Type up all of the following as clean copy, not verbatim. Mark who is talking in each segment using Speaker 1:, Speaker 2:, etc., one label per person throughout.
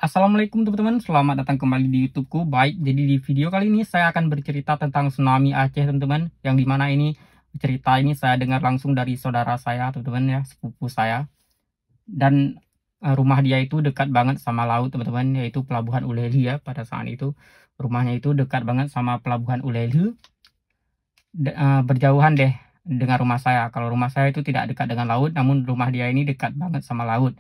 Speaker 1: Assalamualaikum teman-teman, selamat datang kembali di YouTubeku. Baik, jadi di video kali ini saya akan bercerita tentang tsunami Aceh teman-teman. Yang dimana ini cerita ini saya dengar langsung dari saudara saya teman-teman ya, sepupu saya. Dan rumah dia itu dekat banget sama laut teman-teman, yaitu Pelabuhan Uleli ya. Pada saat itu rumahnya itu dekat banget sama Pelabuhan Uleli. Berjauhan deh dengan rumah saya. Kalau rumah saya itu tidak dekat dengan laut, namun rumah dia ini dekat banget sama laut.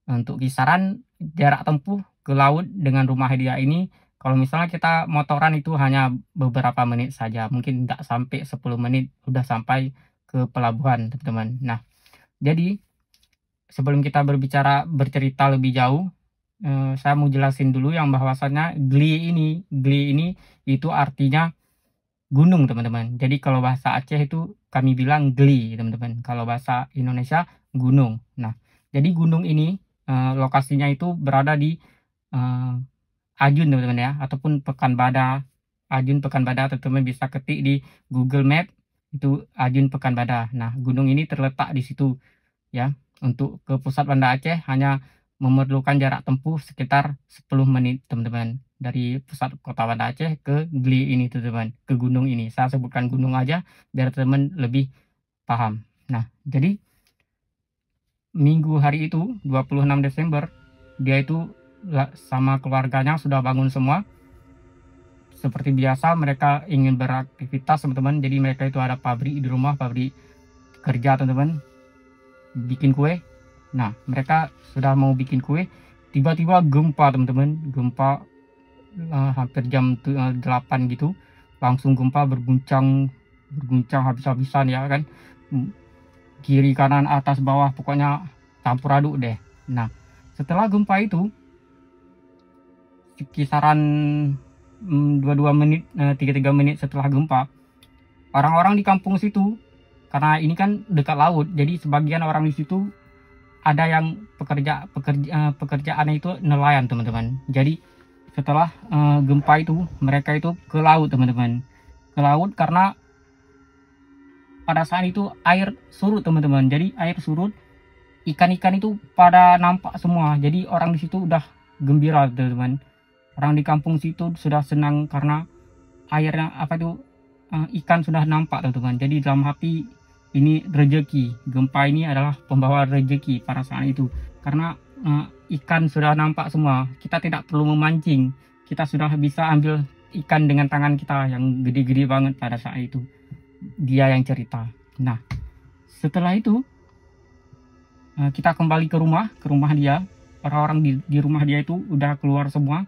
Speaker 1: Untuk kisaran jarak tempuh ke laut dengan rumah dia ini, kalau misalnya kita motoran itu hanya beberapa menit saja, mungkin tidak sampai 10 menit udah sampai ke pelabuhan teman-teman. Nah, jadi sebelum kita bercerita lebih jauh, saya mau jelasin dulu yang bahwasannya gli ini itu artinya gunung teman-teman. Jadi kalau bahasa Aceh itu kami bilang gli teman-teman, kalau bahasa Indonesia gunung. Nah, jadi gunung ini lokasinya itu berada di Ajun teman-teman ya, ataupun Pekanbadak. Ajun Pekanbadak, teman-teman bisa ketik di Google Map, itu Ajun Pekanbadak. Nah, gunung ini terletak di situ ya. Untuk ke pusat Banda Aceh hanya memerlukan jarak tempuh sekitar 10 menit teman-teman, dari pusat kota Banda Aceh ke Gli ini teman-teman, ke gunung ini. Saya sebutkan gunung aja biar teman lebih paham. Nah, jadi minggu hari itu 26 Desember dia itu sama keluarganya sudah bangun semua. Seperti biasa mereka ingin beraktivitas teman-teman. Jadi mereka itu ada pabrik di rumah, pabrik kerja teman-teman, bikin kue. Nah, mereka sudah mau bikin kue, tiba-tiba gempa teman-teman. Gempa hampir jam 8 gitu, langsung gempa berguncang habis-habisan ya kan, kiri kanan atas bawah, pokoknya campur aduk deh. Nah, setelah gempa itu kisaran 22 menit, 3 menit setelah gempa, orang-orang di kampung situ, karena ini kan dekat laut, jadi sebagian orang di situ ada yang pekerjaannya itu nelayan teman-teman. Jadi setelah gempa itu mereka itu ke laut teman-teman, ke laut karena pada saat itu air surut teman-teman. Jadi air surut, ikan-ikan itu pada nampak semua. Jadi orang di situ udah gembira teman-teman. Orang di kampung situ sudah senang karena airnya ikan sudah nampak teman-teman. Jadi dalam hati ini rezeki, gempa ini adalah pembawa rezeki pada saat itu, karena ikan sudah nampak semua. Kita tidak perlu memancing, kita sudah bisa ambil ikan dengan tangan kita yang gede-gede banget pada saat itu. Dia yang cerita. Nah, setelah itu kita kembali ke rumah dia. Orang-orang di rumah dia itu udah keluar semua,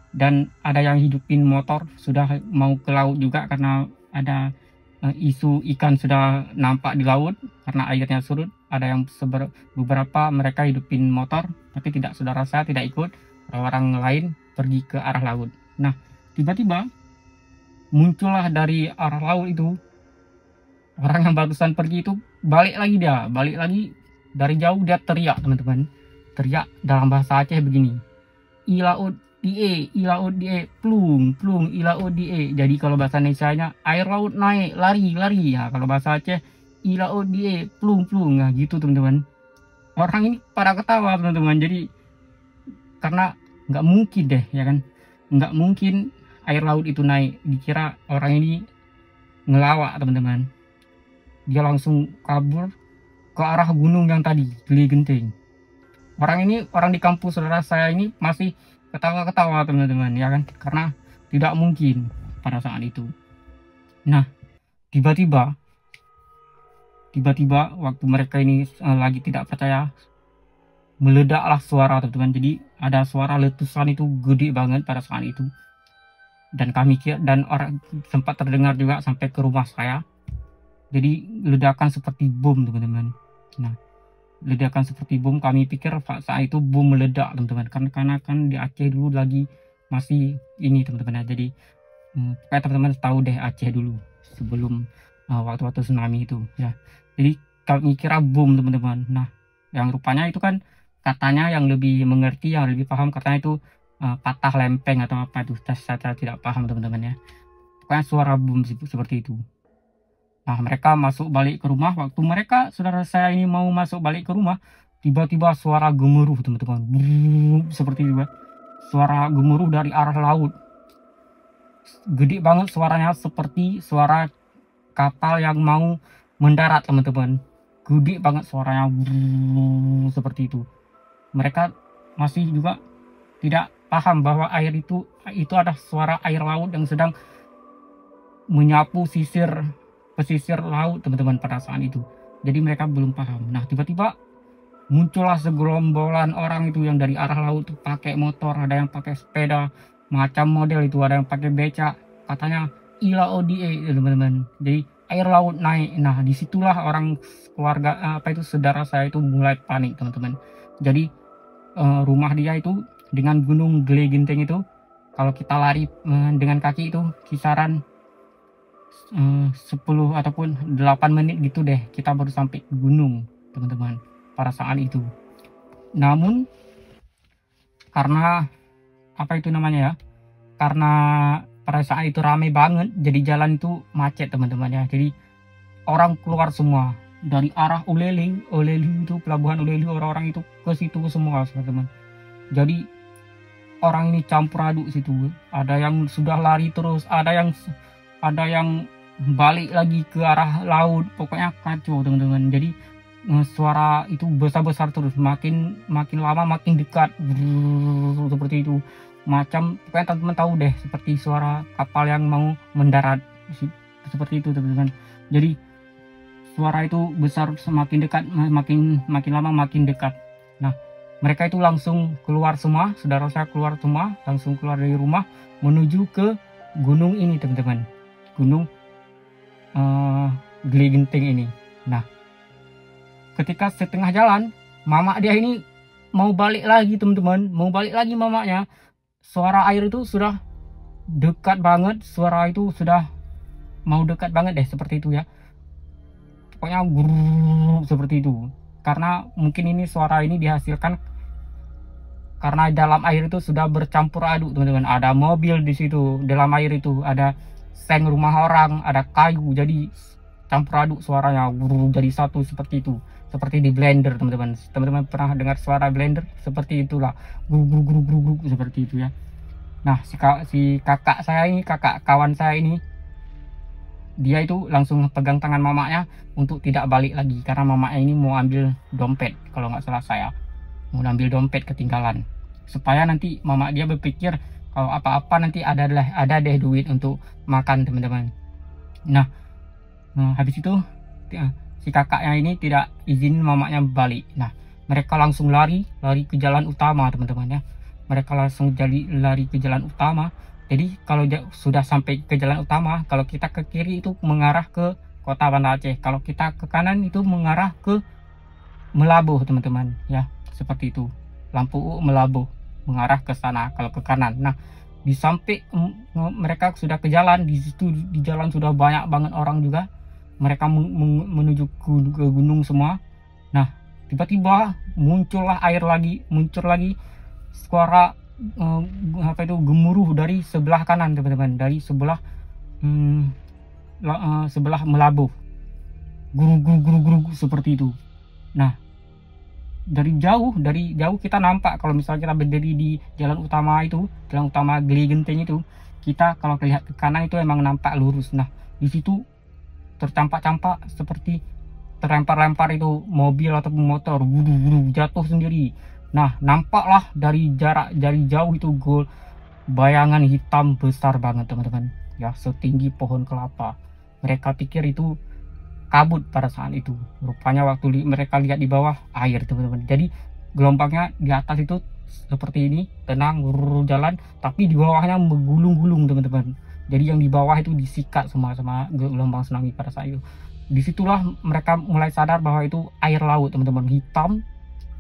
Speaker 1: dan ada yang hidupin motor, sudah mau ke laut juga karena ada isu ikan sudah nampak di laut karena airnya surut. Ada yang beberapa mereka hidupin motor, tapi saudara saya tidak ikut, orang lain pergi ke arah laut. Nah, tiba-tiba muncullah dari arah laut itu orang yang barusan pergi itu, balik lagi dari jauh. Dia teriak teman-teman, teriak dalam bahasa Aceh begini, ilaut die, plung ilaut die. Jadi kalau bahasa Indonesia-nya air laut naik, lari ya. Kalau bahasa Aceh ilaut die, plung. Nah gitu teman-teman. Orang ini pada ketawa teman-teman. Jadi karena nggak mungkin deh ya kan, nggak mungkin air laut itu naik. Dikira orang ini ngelawak teman-teman. Dia langsung kabur ke arah gunung yang tadi, Gili Genting. Orang di kampus saudara saya ini masih ketawa-ketawa teman-teman ya kan, karena tidak mungkin pada saat itu. Nah, tiba-tiba waktu mereka ini lagi tidak percaya, meledaklah suara teman-teman. Jadi ada suara letusan itu gede banget pada saat itu, dan orang sempat terdengar juga sampai ke rumah saya. Jadi ledakan seperti bom teman-teman. Nah, ledakan seperti bom, kami pikir saat itu bom meledak teman-teman, karena kan di Aceh dulu lagi masih ini teman-teman ya. Jadi kayak teman-teman tahu deh Aceh dulu sebelum waktu-waktu tsunami itu ya. Jadi kami kira bom teman-teman. Nah, yang rupanya itu kan katanya yang lebih mengerti, yang lebih paham, katanya itu patah lempeng atau apa itu. Saya tidak paham teman-teman ya. Pokoknya suara bom seperti itu. Nah, mereka masuk balik ke rumah. Waktu saudara saya ini mau masuk balik ke rumah, tiba-tiba suara gemuruh teman-teman, seperti itu. suara gemuruh dari arah laut. Gede banget suaranya, seperti suara kapal yang mau mendarat teman-teman. Gede banget suaranya, seperti itu. Mereka masih juga tidak paham bahwa air itu ada suara air laut yang sedang menyapu pesisir laut teman-teman pada saat itu. Jadi mereka belum paham. Nah, tiba-tiba muncullah segerombolan orang itu yang dari arah laut tuh, pakai motor, ada yang pakai sepeda macam model itu, ada yang pakai becak, katanya ila ODA teman-teman. Jadi air laut naik. Nah, disitulah orang keluarga saudara saya itu mulai panik teman-teman. Jadi rumah dia itu dengan gunung Gele Genteng itu, kalau kita lari dengan kaki itu kisaran 10 ataupun 8 menit gitu deh, kita baru sampai ke gunung teman-teman pada saat itu. Namun karena karena pada saat itu ramai banget, jadi jalan itu macet teman-teman ya. Jadi orang keluar semua dari arah Uleli itu, pelabuhan Uleli, orang-orang itu ke situ semua teman-teman. Jadi orang ini campur aduk situ. Ada yang sudah lari terus, ada yang balik lagi ke arah laut. Pokoknya kacau teman-teman. Jadi suara itu besar-besar terus, makin lama makin dekat, seperti itu. Macam pokoknya teman-teman tahu deh, seperti suara kapal yang mau mendarat, seperti itu teman-teman. Jadi suara itu besar, semakin dekat, makin lama makin dekat. Nah, mereka itu langsung keluar semua, saudara saya keluar semua, langsung keluar dari rumah menuju ke gunung ini teman-teman, gunung Gele Genteng ini. Nah, ketika setengah jalan, mama dia ini mau balik lagi teman-teman, mau balik lagi mamanya. Suara air itu sudah dekat banget, suara itu sudah mau dekat banget deh, seperti itu ya. Pokoknya seperti itu. Karena mungkin ini suara ini dihasilkan karena dalam air itu sudah bercampur aduk teman-teman. Ada mobil di situ, dalam air itu ada seng rumah orang, ada kayu, jadi campur aduk suaranya, jadi satu seperti itu. Seperti di blender teman-teman. Teman-teman pernah dengar suara blender? Seperti itulah, seperti itu ya. Nah, si kakak saya ini, kakak kawan saya ini, dia itu langsung pegang tangan mamanya untuk tidak balik lagi, karena mamanya ini mau ambil dompet, kalau nggak salah saya, mau ambil dompet ketinggalan, supaya nanti mama dia berpikir kalau apa-apa nanti ada deh duit untuk makan teman-teman. Nah, habis itu si kakaknya ini tidak izin mamanya balik. Nah, mereka langsung lari ke jalan utama teman-teman ya. Mereka langsung lari ke jalan utama. Jadi kalau sudah sampai ke jalan utama, kalau kita ke kiri itu mengarah ke kota Banda Aceh, kalau kita ke kanan itu mengarah ke Melabuh teman-teman ya, seperti itu. Lampu U Melabuh, mengarah ke sana kalau ke kanan. Nah, di sampai mereka sudah ke jalan, di situ di jalan sudah banyak banget orang juga. Mereka menuju ke gunung semua. Nah, tiba-tiba muncul lagi suara gemuruh dari sebelah kanan teman-teman, dari sebelah sebelah Melabuh, guru seperti itu. Nah, dari jauh kita nampak, kalau misalnya kita berdiri di jalan utama Gele Genteng itu, kita kalau lihat ke kanan itu emang nampak lurus. Nah, di situ tercampak-campak seperti terlempar-lempar itu mobil ataupun motor, jatuh sendiri. Nah, nampaklah dari jauh itu bayangan hitam besar banget teman-teman ya, setinggi pohon kelapa. Mereka pikir itu kabut pada saat itu. Rupanya waktu mereka lihat di bawah, air teman-teman. Jadi gelombangnya di atas itu seperti ini, tenang jalan, tapi di bawahnya menggulung-gulung teman-teman. Jadi yang di bawah itu disikat sama gelombang tsunami pada saat itu. Disitulah mereka mulai sadar bahwa itu air laut teman-teman, hitam.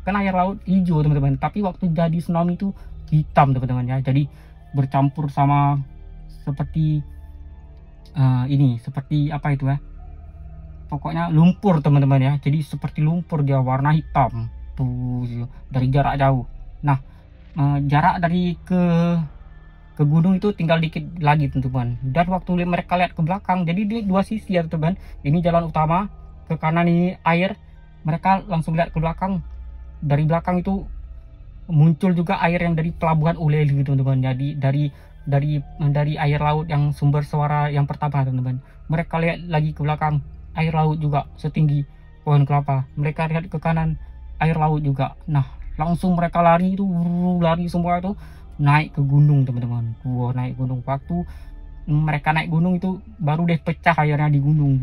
Speaker 1: Kan air laut hijau teman-teman, tapi waktu jadi tsunami itu hitam teman-teman ya. Jadi bercampur sama seperti seperti apa itu ya, pokoknya lumpur teman-teman ya. Jadi seperti lumpur, dia warna hitam tuh dari jarak jauh. Nah, jarak dari ke gunung itu tinggal dikit lagi teman-teman. Dan waktu mereka lihat ke belakang, jadi di dua sisi ya teman-teman. Ini jalan utama, ke kanan ini air. Mereka langsung lihat ke belakang. Dari belakang itu muncul juga air yang dari pelabuhan Uleli teman-teman. Jadi dari air laut yang sumber suara yang pertama teman-teman. Mereka lihat lagi ke belakang, air laut juga setinggi pohon kelapa. Mereka lihat ke kanan, air laut juga. Nah, langsung mereka lari itu, lari semua itu naik ke gunung teman-teman. Wah, naik gunung. Waktu mereka naik gunung itu baru deh pecah airnya di gunung,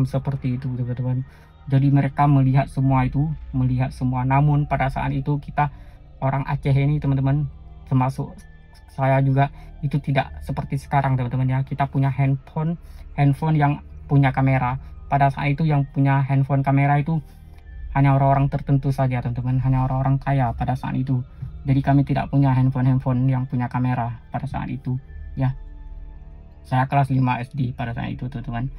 Speaker 1: seperti itu teman-teman. Jadi mereka melihat semua itu, melihat semua. Namun pada saat itu kita orang Aceh ini teman-teman, termasuk saya juga, itu tidak seperti sekarang teman-teman ya. Kita punya handphone yang punya kamera. Pada saat itu yang punya handphone kamera itu hanya orang-orang tertentu saja teman-teman, hanya orang-orang kaya pada saat itu. Jadi kami tidak punya handphone yang punya kamera pada saat itu ya. Saya kelas 5 SD pada saat itu teman-teman.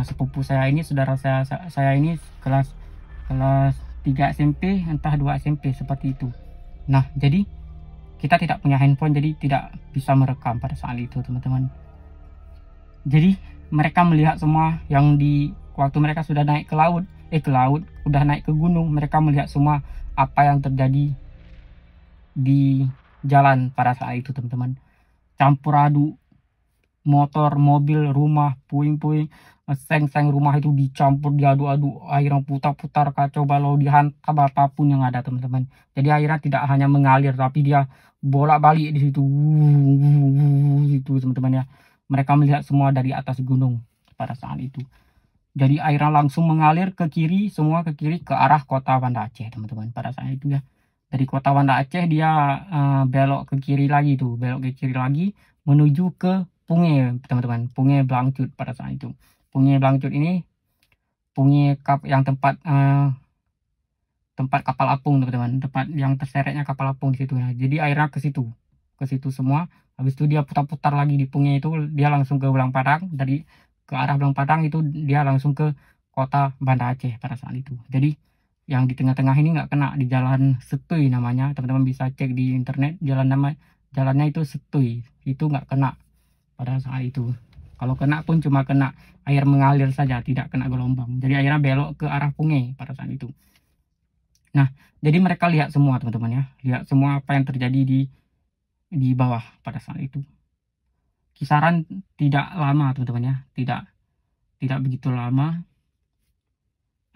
Speaker 1: Sepupu saya ini, saudara saya ini kelas 3 SMP entah 2 SMP seperti itu. Nah, jadi kita tidak punya handphone, jadi tidak bisa merekam pada saat itu teman-teman. Jadi mereka melihat semua yang di waktu mereka sudah naik ke laut, udah naik ke gunung, mereka melihat semua apa yang terjadi di jalan pada saat itu teman-teman. Campur aduk motor, mobil, rumah, puing-puing, seng-seng rumah itu dicampur, diaduk-aduk, airnya putar-putar, kacau balau, dihantam apapun yang ada teman-teman. Jadi airnya tidak hanya mengalir, tapi dia bolak-balik di situ, itu teman-teman ya. Mereka melihat semua dari atas gunung pada saat itu. Jadi airnya langsung mengalir ke kiri, semua ke kiri, ke arah kota Banda Aceh teman-teman pada saat itu ya. Dari kota Banda Aceh dia belok ke kiri lagi tuh, belok ke kiri lagi menuju ke Punge teman-teman, Punge Blangcut pada saat itu. Punge Blangcut ini Punge yang tempat kapal apung teman-teman, tempat yang terseretnya kapal apung di situ ya. Jadi airnya ke situ semua. Habis itu dia putar-putar lagi di Punge itu, dia langsung ke Belang Padang. Dari ke arah Belang Padang itu dia langsung ke kota Banda Aceh pada saat itu. Jadi yang di tengah-tengah ini nggak kena, di jalan Setui namanya, teman-teman bisa cek di internet, jalannya itu Setui, itu nggak kena pada saat itu. Kalau kena pun cuma kena air mengalir saja, tidak kena gelombang. Jadi airnya belok ke arah Punge pada saat itu. Nah, jadi mereka lihat semua teman-teman ya, lihat semua apa yang terjadi di bawah pada saat itu. Kisaran tidak lama teman-teman ya, tidak begitu lama.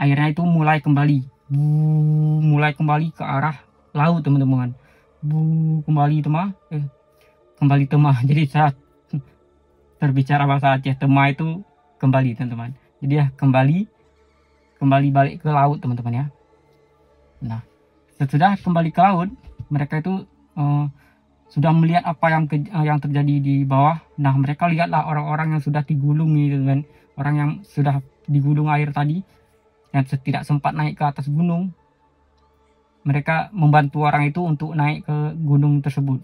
Speaker 1: Airnya itu mulai kembali ke arah laut teman-teman. Kembali temah. Jadi saat berbicara bahasa Aceh, tema itu kembali teman-teman. Jadi ya kembali balik ke laut teman-teman ya. Nah, sesudah kembali ke laut, mereka itu sudah melihat apa yang terjadi di bawah. Nah, mereka lihatlah orang-orang yang sudah digulung nih teman-teman, orang yang sudah digulung air tadi, yang tidak sempat naik ke atas gunung. Mereka membantu orang itu untuk naik ke gunung tersebut.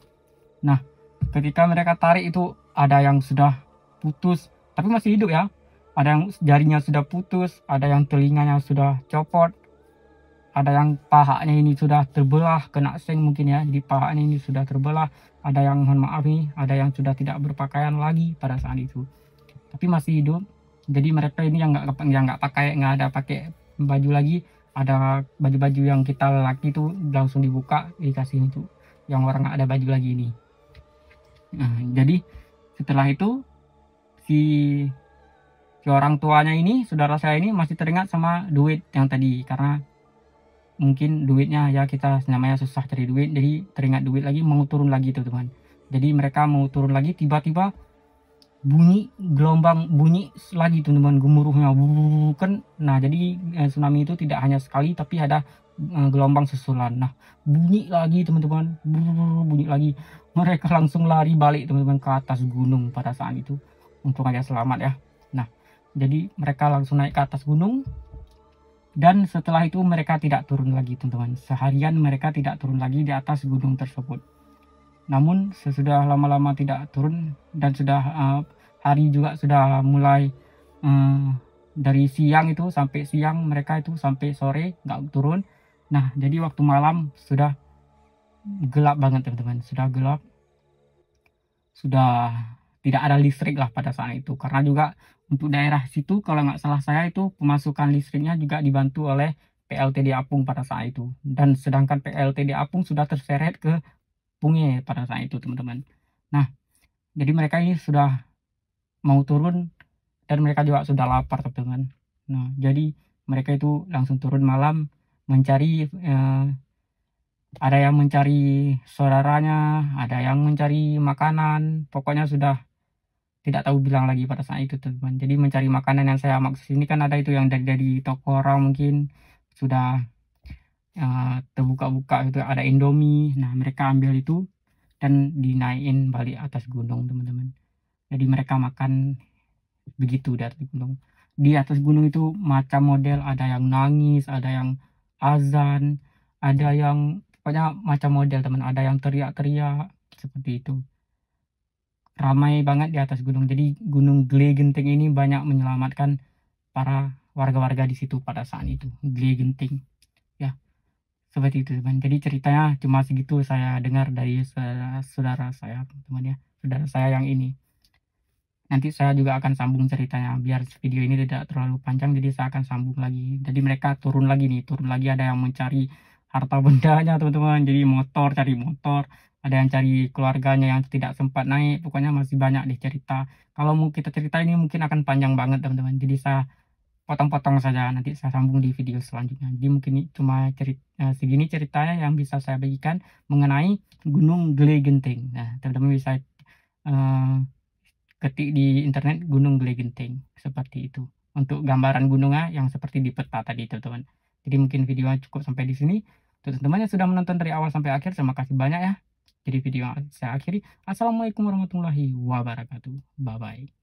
Speaker 1: Nah, ketika mereka tarik itu ada yang sudah putus tapi masih hidup ya, ada yang jarinya sudah putus, ada yang telinganya sudah copot, ada yang pahanya ini sudah terbelah, kena seng mungkin ya, di pahanya ini sudah terbelah, ada yang mohon maaf nih, ada yang sudah tidak berpakaian lagi pada saat itu tapi masih hidup. Jadi mereka ini yang nggak ada pakai baju lagi, ada baju-baju yang kita lelaki itu langsung dibuka, dikasih itu yang orang nggak ada baju lagi ini. Nah, jadi setelah itu si orang tuanya ini, saudara saya ini masih teringat sama duit yang tadi, karena mungkin duitnya ya, kita namanya susah cari duit, jadi teringat duit lagi, mau turun lagi teman-teman. Jadi mereka mau turun lagi, tiba-tiba bunyi gelombang, bunyi lagi teman-teman, gemuruhnya kan. Nah, jadi tsunami itu tidak hanya sekali tapi ada gelombang susulan. Nah, bunyi lagi teman-teman, bunyi lagi. Mereka langsung lari balik teman-teman ke atas gunung pada saat itu, untung aja selamat ya. Nah, jadi mereka langsung naik ke atas gunung, dan setelah itu mereka tidak turun lagi teman-teman. Seharian mereka tidak turun lagi di atas gunung tersebut. Namun sesudah lama-lama tidak turun, dan sudah hari juga sudah mulai dari siang itu sampai siang, mereka itu sampai sore nggak turun. Nah, jadi waktu malam sudah gelap banget teman-teman, sudah gelap, sudah tidak ada listrik lah pada saat itu. Karena juga untuk daerah situ kalau nggak salah saya itu pemasukan listriknya juga dibantu oleh PLTD Apung pada saat itu, dan sedangkan PLTD Apung sudah terseret ke Punge pada saat itu, teman-teman. Nah, jadi mereka ini sudah mau turun dan mereka juga sudah lapar, teman-teman. Nah, jadi mereka itu langsung turun malam mencari, ada yang mencari saudaranya, ada yang mencari makanan, pokoknya sudah tidak tahu bilang lagi pada saat itu, teman-teman. Jadi mencari makanan yang saya maksud ini kan ada itu yang dari toko orang mungkin sudah terbuka-buka itu ada Indomie. Nah, mereka ambil itu dan dinaikin balik atas gunung, teman-teman. Jadi mereka makan begitu di atas gunung. Di atas gunung itu macam model ada yang nangis, ada yang azan, ada yang pokoknya macam model, teman. Ada yang teriak-teriak seperti itu. Ramai banget di atas gunung. Jadi Gunung Gle Genting ini banyak menyelamatkan para warga-warga di situ pada saat itu. Gle Genting. Ya, seperti itu, teman. Jadi ceritanya cuma segitu saya dengar dari saudara saya, teman ya. Saudara saya yang ini. Nanti saya juga akan sambung ceritanya biar video ini tidak terlalu panjang, jadi saya akan sambung lagi. Jadi mereka turun lagi nih, turun lagi ada yang mencari harta bendanya, teman-teman. Jadi motor, cari motor, ada yang cari keluarganya yang tidak sempat naik. Pokoknya masih banyak deh cerita. Kalau mau kita cerita ini mungkin akan panjang banget, teman-teman. Jadi saya potong-potong saja, nanti saya sambung di video selanjutnya. Jadi mungkin ini cuma segini ceritanya yang bisa saya bagikan mengenai Gunung Gle Genting. Nah, teman-teman bisa ketik di internet Gunung Gle Genting seperti itu untuk gambaran gunungnya yang seperti di peta tadi, teman-teman. Jadi mungkin videonya cukup sampai di sini. Untuk teman-teman yang sudah menonton dari awal sampai akhir, terima kasih banyak ya. Jadi video saya akhiri. Assalamualaikum warahmatullahi wabarakatuh. Bye bye.